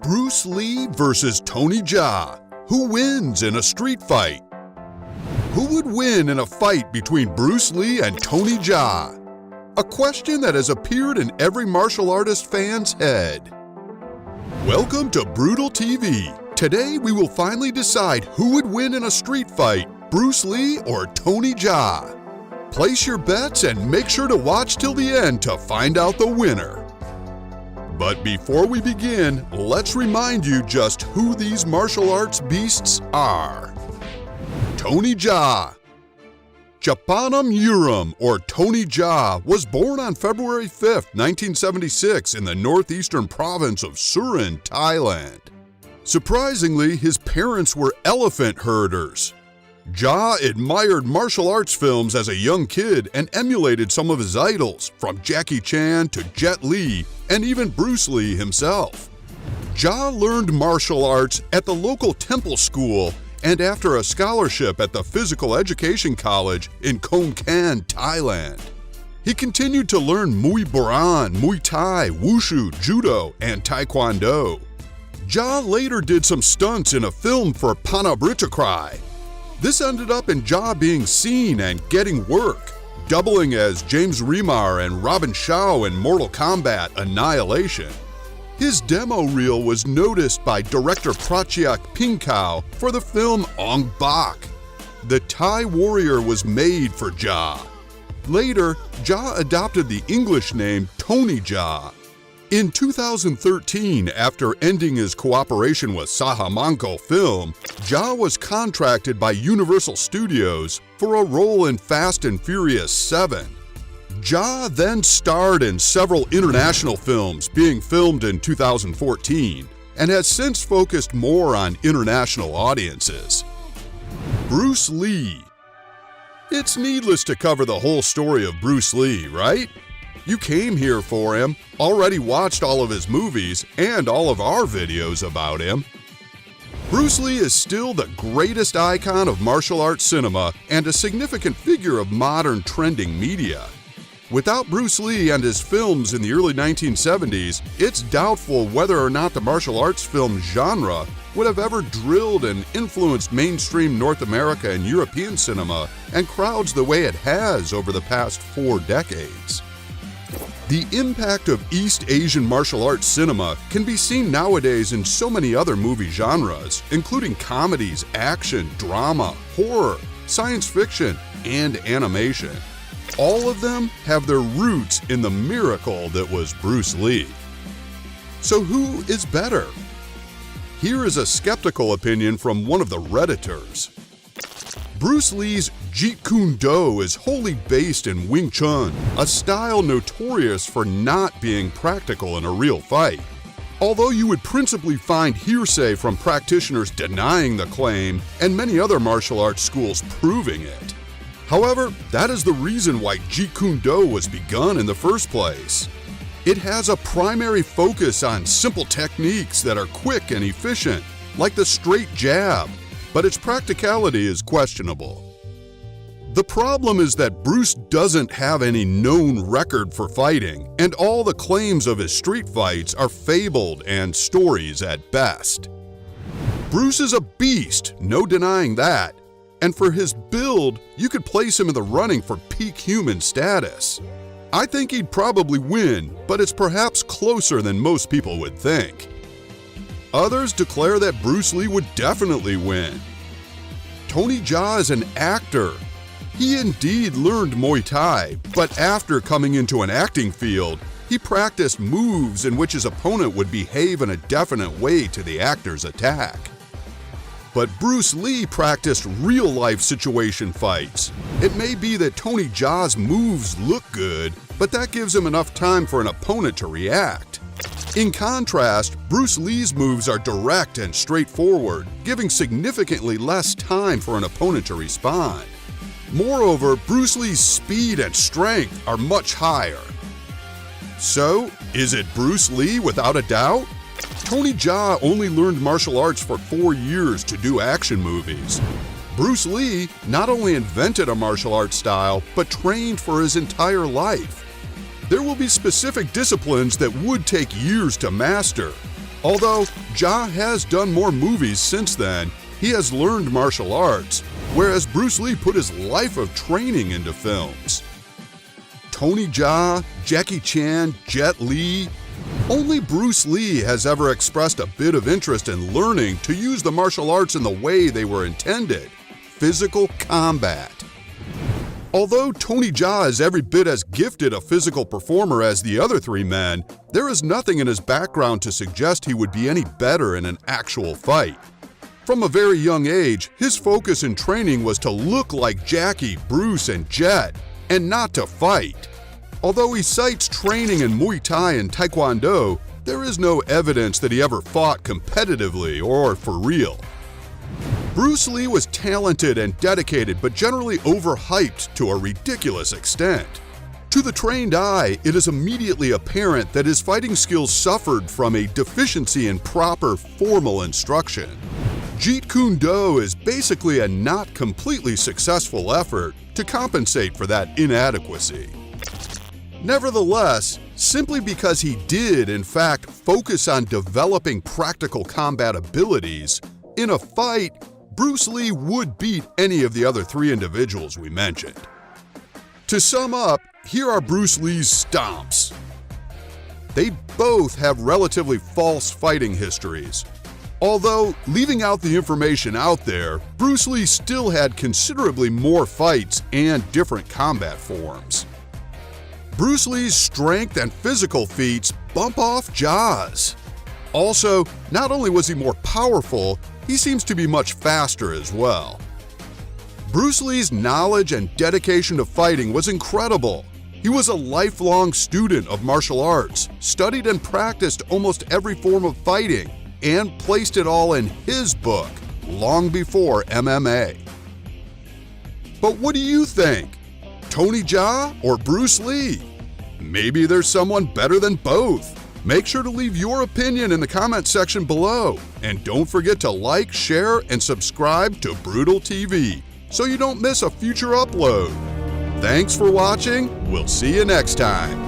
Bruce Lee versus Tony Jaa. Who wins in a street fight? Who would win in a fight between Bruce Lee and Tony Jaa? A question that has appeared in every martial artist fan's head. Welcome to Brutal TV. Today we will finally decide who would win in a street fight, Bruce Lee or Tony Jaa. Place your bets and make sure to watch till the end to find out the winner. But before we begin, let's remind you just who these martial arts beasts are. Tony Jaa. Chapanam Yuram, or Tony Jaa, was born on February 5, 1976 in the northeastern province of Surin, Thailand. Surprisingly, his parents were elephant herders. Jaa admired martial arts films as a young kid and emulated some of his idols, from Jackie Chan to Jet Li and even Bruce Lee himself. Jaa learned martial arts at the local temple school and after a scholarship at the Physical Education College in Khon Kaen, Thailand. He continued to learn Muay Boran, Muay Thai, Wushu, Judo, and Taekwondo. Jaa later did some stunts in a film for Panabritchakrai. This ended up in Jaa being seen and getting work, doubling as James Remar and Robin Shao in Mortal Kombat Annihilation. His demo reel was noticed by director Prachiak Pinkau for the film Ong Bak. The Thai warrior was made for Jaa. Later, Jaa adopted the English name Tony Jaa. In 2013, after ending his cooperation with Sahamanko Film, Jaa was contracted by Universal Studios for a role in Fast and Furious 7. Jaa then starred in several international films being filmed in 2014 and has since focused more on international audiences. Bruce Lee. It's needless to cover the whole story of Bruce Lee, right? You came here for him, already watched all of his movies and all of our videos about him. Bruce Lee is still the greatest icon of martial arts cinema and a significant figure of modern trending media. Without Bruce Lee and his films in the early 1970s, it's doubtful whether or not the martial arts film genre would have ever drilled and influenced mainstream North America and European cinema and crowds the way it has over the past 4 decades. The impact of East Asian martial arts cinema can be seen nowadays in so many other movie genres, including comedies, action, drama, horror, science fiction, and animation. All of them have their roots in the miracle that was Bruce Lee. So who is better? Here is a skeptical opinion from one of the Redditors. Bruce Lee's Jeet Kune Do is wholly based in Wing Chun, a style notorious for not being practical in a real fight. Although you would principally find hearsay from practitioners denying the claim and many other martial arts schools proving it. However, that is the reason why Jeet Kune Do was begun in the first place. It has a primary focus on simple techniques that are quick and efficient, like the straight jab, but its practicality is questionable. The problem is that Bruce doesn't have any known record for fighting, and all the claims of his street fights are fabled and stories at best. Bruce is a beast, no denying that, and for his build, you could place him in the running for peak human status. I think he'd probably win, but it's perhaps closer than most people would think. Others declare that Bruce Lee would definitely win. Tony Jaa is an actor. He indeed learned Muay Thai, but after coming into an acting field, he practiced moves in which his opponent would behave in a definite way to the actor's attack. But Bruce Lee practiced real-life situation fights. It may be that Tony Jaa's moves look good, but that gives him enough time for an opponent to react. In contrast, Bruce Lee's moves are direct and straightforward, giving significantly less time for an opponent to respond. Moreover, Bruce Lee's speed and strength are much higher. So, is it Bruce Lee without a doubt? Tony Jaa only learned martial arts for 4 years to do action movies. Bruce Lee not only invented a martial arts style, but trained for his entire life. There will be specific disciplines that would take years to master. Although Jaa has done more movies since then, he has learned martial arts, whereas Bruce Lee put his life of training into films. Tony Jaa, Jackie Chan, Jet Li. Only Bruce Lee has ever expressed a bit of interest in learning to use the martial arts in the way they were intended: physical combat. Although Tony Jaa is every bit as gifted a physical performer as the other three men, there is nothing in his background to suggest he would be any better in an actual fight. From a very young age, his focus in training was to look like Jackie, Bruce, and Jet, and not to fight. Although he cites training in Muay Thai and Taekwondo, there is no evidence that he ever fought competitively or for real. Bruce Lee was talented and dedicated, but generally overhyped to a ridiculous extent. To the trained eye, it is immediately apparent that his fighting skills suffered from a deficiency in proper formal instruction. Jeet Kune Do is basically a not completely successful effort to compensate for that inadequacy. Nevertheless, simply because he did, in fact, focus on developing practical combat abilities, in a fight, Bruce Lee would beat any of the other three individuals we mentioned. To sum up, here are Bruce Lee's stomps. They both have relatively false fighting histories. Although, leaving out the information out there, Bruce Lee still had considerably more fights and different combat forms. Bruce Lee's strength and physical feats bump off Jaa's. Also, not only was he more powerful, he seems to be much faster as well. Bruce Lee's knowledge and dedication to fighting was incredible. He was a lifelong student of martial arts, studied and practiced almost every form of fighting, and placed it all in his book long before MMA. But what do you think? Tony Jaa or Bruce Lee? Maybe there's someone better than both. Make sure to leave your opinion in the comment section below. And don't forget to like, share, and subscribe to Brutal TV so you don't miss a future upload. Thanks for watching. We'll see you next time.